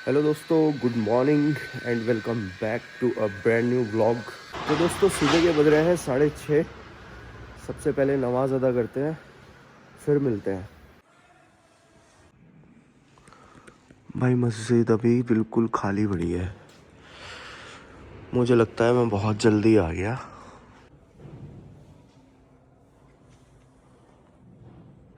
Hello दोस्तों, good morning and welcome back to a brand new vlog. तो दोस्तों, सुबह के बज रहे हैं 6:30। सबसे पहले नमाज़ अदा करते हैं, फिर मिलते हैं। भाई मस्जिद अभी बिल्कुल खाली पड़ी है। मुझे लगता है मैं बहुत जल्दी आ गया।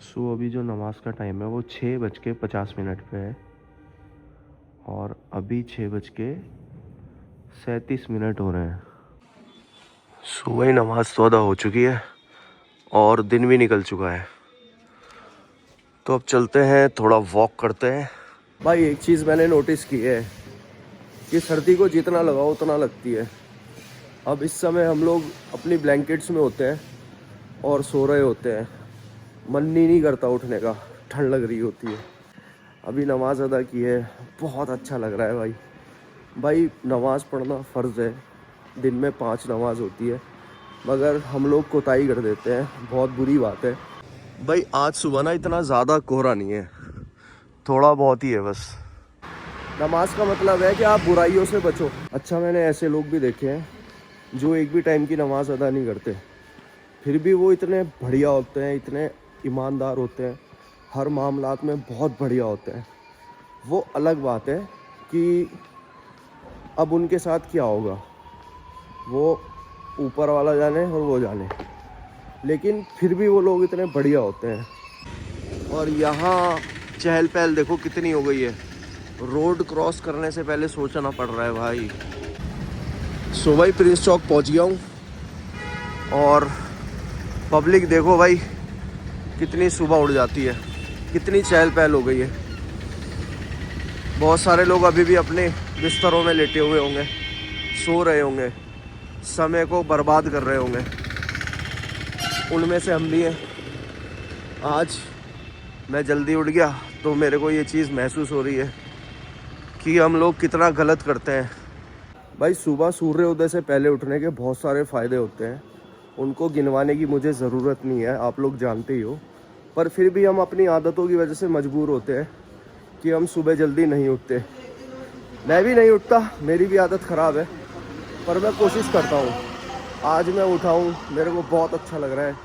सो अभी जो नमाज का टाइम है वो 6:50 पे है और अभी 6:37 हो रहे हैं। सुबह ही नमाज तो अदा हो चुकी है और दिन भी निकल चुका है। तो अब चलते हैं, थोड़ा वॉक करते हैं। भाई एक चीज़ मैंने नोटिस की है कि सर्दी को जितना लगाओ उतना लगती है। अब इस समय हम लोग अपनी ब्लैंकेट्स में होते हैं और सो रहे होते हैं। मन ही नहीं करता उठने का, ठंड लग रही होती है। अभी नमाज़ अदा की है, बहुत अच्छा लग रहा है भाई। भाई नमाज़ पढ़ना फ़र्ज़ है, दिन में 5 नमाज होती है, मगर हम लोग कोताही कर देते हैं, बहुत बुरी बात है। भाई आज सुबह ना इतना ज़्यादा कोहरा नहीं है, थोड़ा बहुत ही है बस। नमाज का मतलब है कि आप बुराइयों से बचो। अच्छा, मैंने ऐसे लोग भी देखे हैं जो एक भी टाइम की नमाज अदा नहीं करते, फिर भी वो इतने बढ़िया होते हैं, इतने ईमानदार होते हैं, हर मामलात में बहुत बढ़िया होते हैं। वो अलग बात है कि अब उनके साथ क्या होगा, वो ऊपर वाला जाने और वो जाने, लेकिन फिर भी वो लोग इतने बढ़िया होते हैं। और यहाँ चहल पहल देखो कितनी हो गई है। रोड क्रॉस करने से पहले सोचना पड़ रहा है भाई। सुबह ही प्रिंस चौक पहुँच गया हूँ और पब्लिक देखो भाई कितनी सुबह उड़ जाती है, कितनी चहल पहल हो गई है। बहुत सारे लोग अभी भी अपने बिस्तरों में लेटे हुए होंगे, सो रहे होंगे, समय को बर्बाद कर रहे होंगे। उनमें से हम भी हैं। आज मैं जल्दी उठ गया तो मेरे को ये चीज़ महसूस हो रही है कि हम लोग कितना गलत करते हैं। भाई सुबह सूर्योदय से पहले उठने के बहुत सारे फ़ायदे होते हैं, उनको गिनवाने की मुझे ज़रूरत नहीं है, आप लोग जानते ही हो। पर फिर भी हम अपनी आदतों की वजह से मजबूर होते हैं कि हम सुबह जल्दी नहीं उठते। मैं भी नहीं उठता, मेरी भी आदत ख़राब है, पर मैं कोशिश करता हूँ। आज मैं उठा हूँ, मेरे को बहुत अच्छा लग रहा है।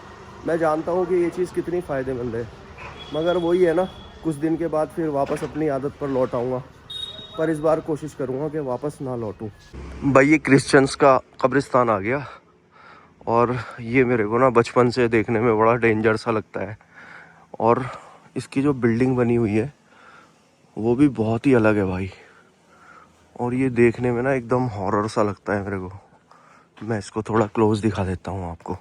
मैं जानता हूँ कि ये चीज़ कितनी फ़ायदेमंद है, मगर वही है ना, कुछ दिन के बाद फिर वापस अपनी आदत पर लौट आऊँगा। पर इस बार कोशिश करूँगा कि वापस ना लौटूँ। भाई ये क्रिश्चियंस का कब्रिस्तान आ गया और ये मेरे को ना बचपन से देखने में बड़ा डेंजर सा लगता है। और इसकी जो बिल्डिंग बनी हुई है वो भी बहुत ही अलग है भाई। और ये देखने में ना एकदम हॉरर सा लगता है मेरे को। मैं इसको थोड़ा क्लोज दिखा देता हूँ आपको।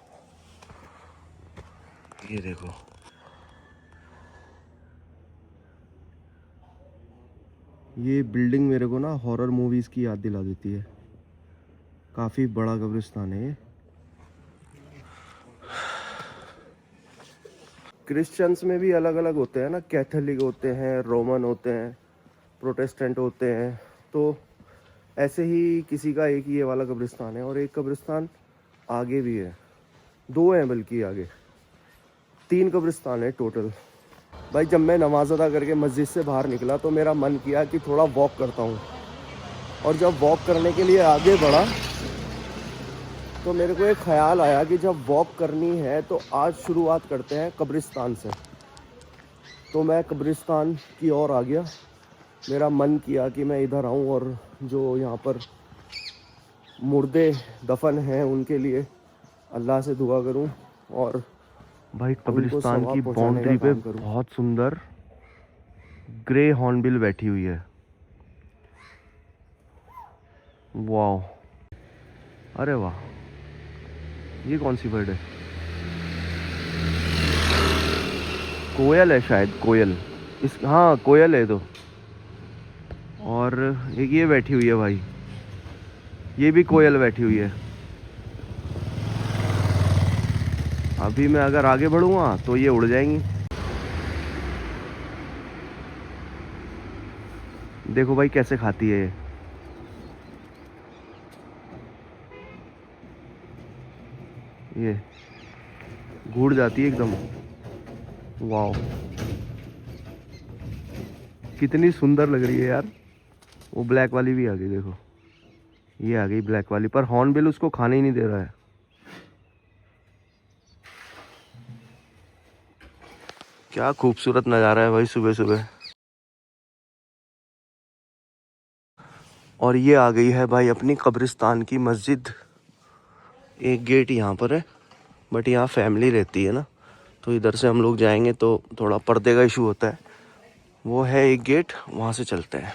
ये देखो, ये बिल्डिंग मेरे को ना हॉरर मूवीज़ की याद दिला देती है। काफ़ी बड़ा कब्रिस्तान है ये। क्रिश्चियंस में भी अलग अलग होते हैं ना, कैथोलिक होते हैं, रोमन होते हैं, प्रोटेस्टेंट होते हैं। तो ऐसे ही किसी का एक ये वाला कब्रिस्तान है और एक कब्रिस्तान आगे भी है, 2 हैं बल्कि, आगे 3 कब्रिस्तान है टोटल। भाई जब मैं नमाज अदा करके मस्जिद से बाहर निकला तो मेरा मन किया कि थोड़ा वॉक करता हूँ। और जब वॉक करने के लिए आगे बढ़ा तो मेरे को एक ख़्याल आया कि जब वॉक करनी है तो आज शुरुआत करते हैं कब्रिस्तान से। तो मैं कब्रिस्तान की ओर आ गया। मेरा मन किया कि मैं इधर आऊँ और जो यहाँ पर मुर्दे दफन हैं उनके लिए अल्लाह से दुआ करूँ और भाई कब्रिस्तान की बाउंड्री पे बहुत सुंदर ग्रे हॉर्नबिल बैठी हुई है। वाह, अरे वाह, ये कौन सी बर्ड है? कोयल है शायद, कोयल। इस हाँ कोयल है तो। और एक ये बैठी हुई है भाई, ये भी कोयल बैठी हुई है। अभी मैं अगर आगे बढ़ूँगा तो ये उड़ जाएंगी। देखो भाई कैसे खाती है ये घूर जाती है एकदम। वाह, कितनी सुंदर लग रही है यार। वो ब्लैक वाली भी आ गई, देखो ये आ गई ब्लैक वाली, पर हॉर्नबिल उसको खाने ही नहीं दे रहा है। क्या खूबसूरत नज़ारा है भाई सुबह सुबह। और ये आ गई है भाई अपनी कब्रिस्तान की मस्जिद। एक गेट यहाँ पर है, बट यहाँ फैमिली रहती है ना, तो इधर से हम लोग जाएंगे तो थोड़ा पर्दे का इशू होता है। वो है एक गेट, वहाँ से चलते हैं।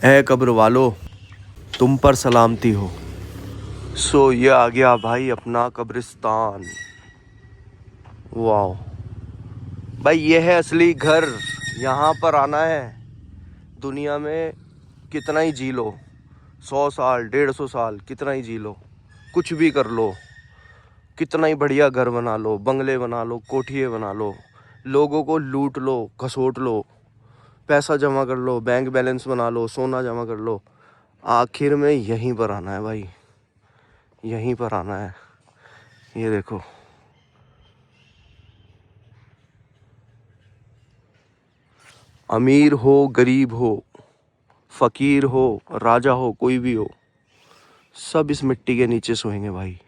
ए कब्र वालो, तुम पर सलामती हो। सो ये आ गया भाई अपना कब्रिस्तान। वाह भाई, ये है असली घर। यहाँ पर आना है, दुनिया में कितना ही जी लो, 100 साल 150 साल कितना ही जी लो, कुछ भी कर लो, कितना ही बढ़िया घर बना लो, बंगले बना लो, कोठिए बना लो, लोगों को लूट लो, घसोट लो, पैसा जमा कर लो, बैंक बैलेंस बना लो, सोना जमा कर लो, आखिर में यहीं पर आना है भाई, यहीं पर आना है। ये देखो, अमीर हो गरीब हो, फकीर हो राजा हो, कोई भी हो, सब इस मिट्टी के नीचे सोएंगे भाई।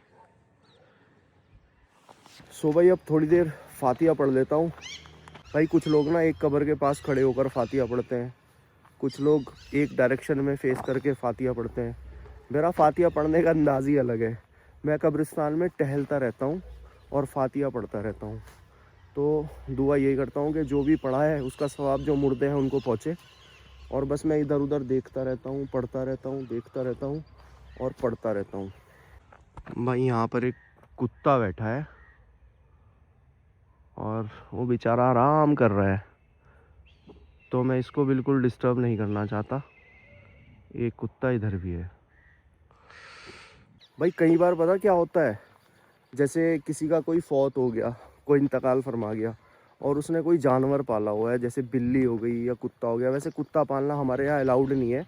सो भाई अब थोड़ी देर फातिहा पढ़ लेता हूँ। भाई कुछ लोग ना एक कब्र के पास खड़े होकर फातिहा पढ़ते हैं, कुछ लोग एक डायरेक्शन में फेस करके फातिहा पढ़ते हैं। मेरा फातिहा पढ़ने का अंदाज़ ही अलग है। मैं कब्रिस्तान में टहलता रहता हूँ और फातिहा पढ़ता रहता हूँ। तो दुआ यही करता हूँ कि जो भी पढ़ा है उसका सवाब जो मुर्दे हैं उनको पहुँचे। और बस मैं इधर उधर देखता रहता हूँ, पढ़ता रहता हूँ, देखता रहता हूँ और पढ़ता रहता हूँ। भाई यहाँ पर एक कुत्ता बैठा है और वो बेचारा आराम कर रहा है, तो मैं इसको बिल्कुल डिस्टर्ब नहीं करना चाहता। एक कुत्ता इधर भी है। भाई कई बार पता क्या होता है, जैसे किसी का कोई फौत हो गया, कोई इंतकाल फरमा गया और उसने कोई जानवर पाला हुआ है, जैसे बिल्ली हो गई या कुत्ता हो गया। वैसे कुत्ता पालना हमारे यहाँ अलाउड नहीं है,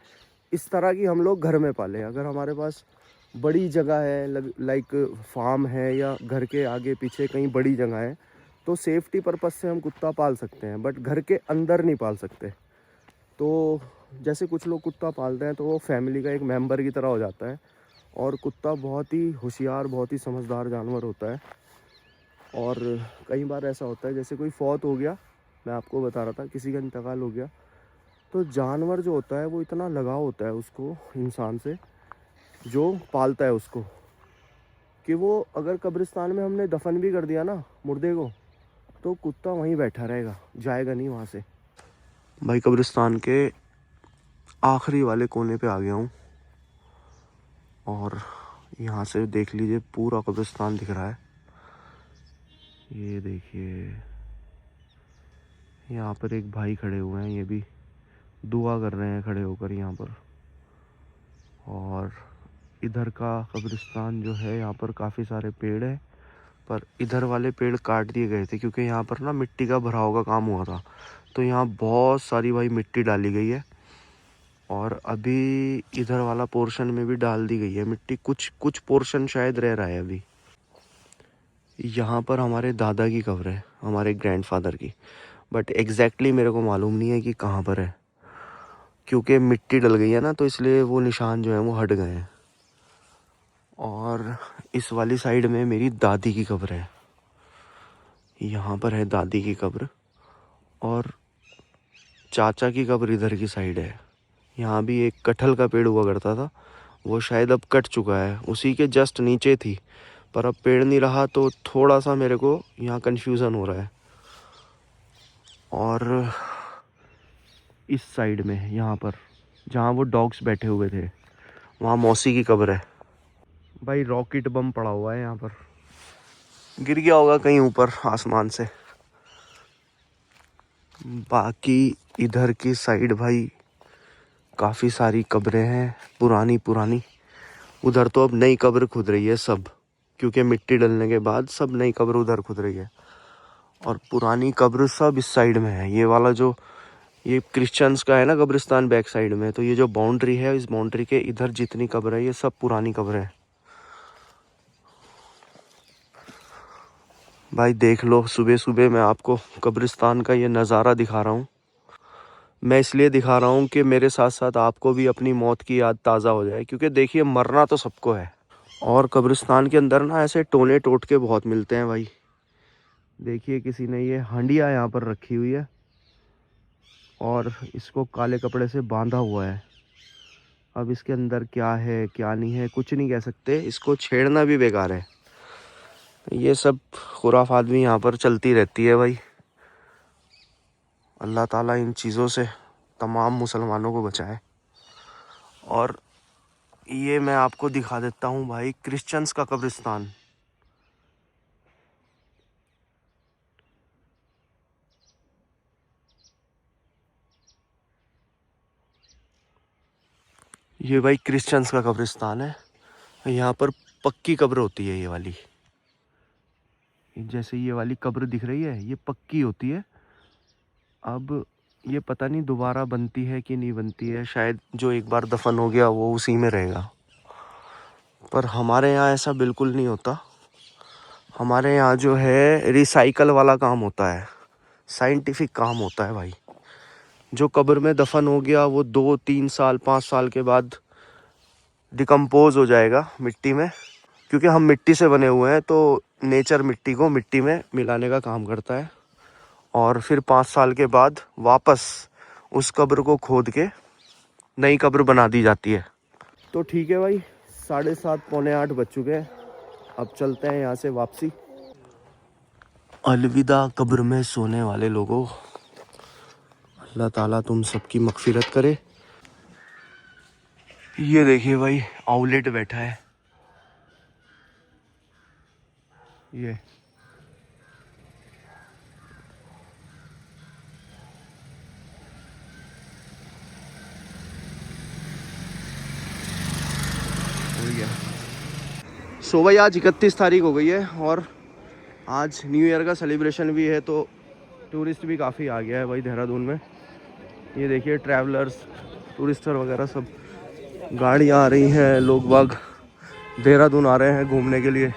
इस तरह की हम लोग घर में पालें। अगर हमारे पास बड़ी जगह है, लाइक फार्म है या घर के आगे पीछे कहीं बड़ी जगह है, तो सेफ्टी पर्पज़ से हम कुत्ता पाल सकते हैं, बट घर के अंदर नहीं पाल सकते। तो जैसे कुछ लोग कुत्ता पालते हैं तो वो फैमिली का एक मेंबर की तरह हो जाता है। और कुत्ता बहुत ही होशियार, बहुत ही समझदार जानवर होता है। और कई बार ऐसा होता है, जैसे कोई फौत हो गया, मैं आपको बता रहा था, किसी का इंतकाल हो गया, तो जानवर जो होता है वो इतना लगाव होता है उसको इंसान से, जो पालता है उसको, कि वो अगर कब्रिस्तान में हमने दफन भी कर दिया ना मुर्दे को, तो कुत्ता वहीं बैठा रहेगा, जाएगा नहीं वहाँ से। भाई कब्रिस्तान के आखिरी वाले कोने पे आ गया हूँ और यहाँ से देख लीजिए पूरा कब्रिस्तान दिख रहा है। ये देखिए, यहाँ पर एक भाई खड़े हुए हैं, ये भी दुआ कर रहे हैं खड़े होकर यहाँ पर। और इधर का कब्रिस्तान जो है, यहाँ पर काफ़ी सारे पेड़ हैं, पर इधर वाले पेड़ काट दिए गए थे क्योंकि यहाँ पर ना मिट्टी का भराव का काम हुआ था, तो यहाँ बहुत सारी भाई मिट्टी डाली गई है। और अभी इधर वाला पोर्शन में भी डाल दी गई है मिट्टी, कुछ कुछ पोर्शन शायद रह रहा है अभी। यहाँ पर हमारे दादा की कब्र है, हमारे ग्रैंडफादर की, बट एग्जैक्टली मेरे को मालूम नहीं है कि कहाँ पर है, क्योंकि मिट्टी डल गई है ना, तो इसलिए वो निशान जो है वो हट गए हैं। और इस वाली साइड में मेरी दादी की कब्र है, यहाँ पर है दादी की कब्र। और चाचा की कब्र इधर की साइड है। यहाँ भी एक कटहल का पेड़ हुआ करता था, वो शायद अब कट चुका है, उसी के जस्ट नीचे थी, पर अब पेड़ नहीं रहा, तो थोड़ा सा मेरे को यहाँ कन्फ्यूज़न हो रहा है। और इस साइड में यहाँ पर जहाँ वो डॉग्स बैठे हुए थे, वहाँ मौसी की कब्र है। भाई रॉकेट बम पड़ा हुआ है यहाँ पर, गिर गया होगा कहीं ऊपर आसमान से। बाकी इधर की साइड भाई काफ़ी सारी कब्रें हैं, पुरानी पुरानी। उधर तो अब नई कब्र खुद रही है सब, क्योंकि मिट्टी डलने के बाद सब नई कब्र उधर खुद रही है। और पुरानी कब्र सब इस साइड में है। ये वाला जो ये क्रिश्चियंस का है ना कब्रिस्तान बैक साइड में, तो ये जो बाउंड्री है, इस बाउंड्री के इधर जितनी कब्र है ये सब पुरानी कब्र है। भाई देख लो, सुबह सुबह मैं आपको कब्रिस्तान का ये नज़ारा दिखा रहा हूँ। मैं इसलिए दिखा रहा हूँ कि मेरे साथ साथ आपको भी अपनी मौत की याद ताज़ा हो जाए, क्योंकि देखिए मरना तो सबको है। और कब्रिस्तान के अंदर ना ऐसे टोने टोटके बहुत मिलते हैं भाई। देखिए किसी ने ये हंडिया यहाँ पर रखी हुई है और इसको काले कपड़े से बांधा हुआ है। अब इसके अंदर क्या है क्या नहीं है कुछ नहीं कह सकते, इसको छेड़ना भी बेकार है। ये सब खुराफात भी यहाँ पर चलती रहती है भाई। अल्लाह ताला इन चीज़ों से तमाम मुसलमानों को बचाए। और ये मैं आपको दिखा देता हूँ भाई क्रिश्चियंस का कब्रिस्तान। ये भाई क्रिश्चियंस का कब्रिस्तान है। यहाँ पर पक्की कब्र होती है ये वाली। जैसे ये वाली कब्र दिख रही है ये पक्की होती है। अब ये पता नहीं दोबारा बनती है कि नहीं बनती है, शायद जो एक बार दफन हो गया वो उसी में रहेगा। पर हमारे यहाँ ऐसा बिल्कुल नहीं होता। हमारे यहाँ जो है रिसाइकल वाला काम होता है, साइंटिफिक काम होता है भाई। जो कब्र में दफन हो गया वो 2-3 साल 5 साल के बाद डिकम्पोज हो जाएगा मिट्टी में, क्योंकि हम मिट्टी से बने हुए हैं तो नेचर मिट्टी को मिट्टी में मिलाने का काम करता है। और फिर 5 साल के बाद वापस उस कब्र को खोद के नई कब्र बना दी जाती है। तो ठीक है भाई, 7:30 पौने 8 बज चुके हैं। अब चलते हैं यहाँ से वापसी। अलविदा कब्र में सोने वाले लोगों, अल्लाह ताला तुम सबकी मगफिरत करे। ये देखिए भाई आउलेट बैठा है। ये सो भाई आज 31 तारीख हो गई है और आज न्यू ईयर का सेलिब्रेशन भी है, तो टूरिस्ट भी काफ़ी आ गया है भाई देहरादून में। ये देखिए ट्रैवलर्स टूरिस्टर वगैरह सब गाड़ियाँ आ रही हैं, लोग बाग देहरादून आ रहे हैं घूमने के लिए।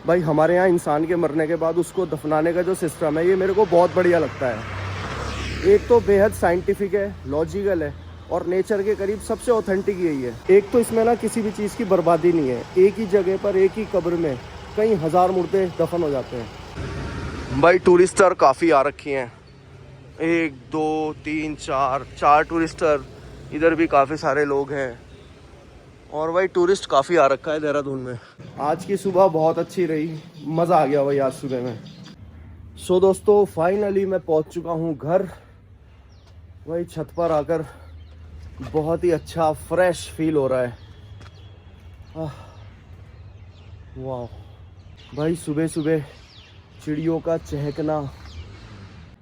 भाई हमारे यहाँ इंसान के मरने के बाद उसको दफनाने का जो सिस्टम है ये मेरे को बहुत बढ़िया लगता है। एक तो बेहद साइंटिफिक है, लॉजिकल है और नेचर के करीब सबसे ऑथेंटिक यही है। एक तो इसमें ना किसी भी चीज़ की बर्बादी नहीं है, एक ही जगह पर एक ही कब्र में कई हज़ार मुर्दे दफन हो जाते हैं। भाई टूरिस्टर काफ़ी आ रखी हैं, 1 2 3 4 टूरिस्टर, इधर भी काफ़ी सारे लोग हैं। और भाई टूरिस्ट काफ़ी आ रखा है देहरादून में। आज की सुबह बहुत अच्छी रही, मज़ा आ गया भाई आज सुबह में। सो दोस्तों फाइनली मैं पहुंच चुका हूं घर। भाई छत पर आकर बहुत ही अच्छा फ्रेश फील हो रहा है। वाह भाई सुबह सुबह चिड़ियों का चहकना।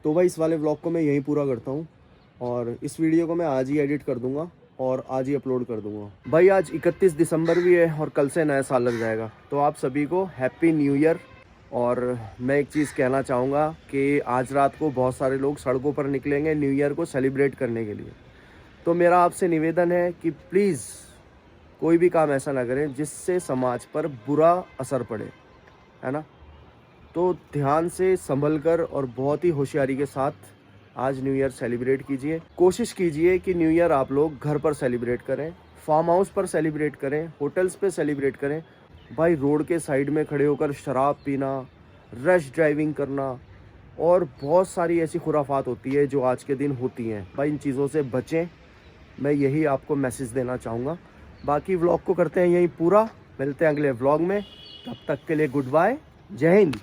तो भाई इस वाले व्लॉग को मैं यहीं पूरा करता हूँ और इस वीडियो को मैं आज ही एडिट कर दूंगा और आज ही अपलोड कर दूंगा। भाई आज 31 दिसंबर भी है और कल से नया साल लग जाएगा, तो आप सभी को हैप्पी न्यू ईयर। और मैं एक चीज़ कहना चाहूँगा कि आज रात को बहुत सारे लोग सड़कों पर निकलेंगे न्यू ईयर को सेलिब्रेट करने के लिए। तो मेरा आपसे निवेदन है कि प्लीज़ कोई भी काम ऐसा ना करें जिससे समाज पर बुरा असर पड़े, है ना। तो ध्यान से संभल कर और बहुत ही होशियारी के साथ आज न्यू ईयर सेलिब्रेट कीजिए। कोशिश कीजिए कि न्यू ईयर आप लोग घर पर सेलिब्रेट करें, फार्म हाउस पर सेलिब्रेट करें, होटल्स पे सेलिब्रेट करें। भाई रोड के साइड में खड़े होकर शराब पीना, रश ड्राइविंग करना और बहुत सारी ऐसी खुराफात होती है जो आज के दिन होती हैं। भाई इन चीज़ों से बचें, मैं यही आपको मैसेज देना चाहूँगा। बाकी व्लॉग को करते हैं यहीं पूरा, मिलते हैं अगले व्लॉग में, तब तक के लिए गुड बाय, जय हिंद।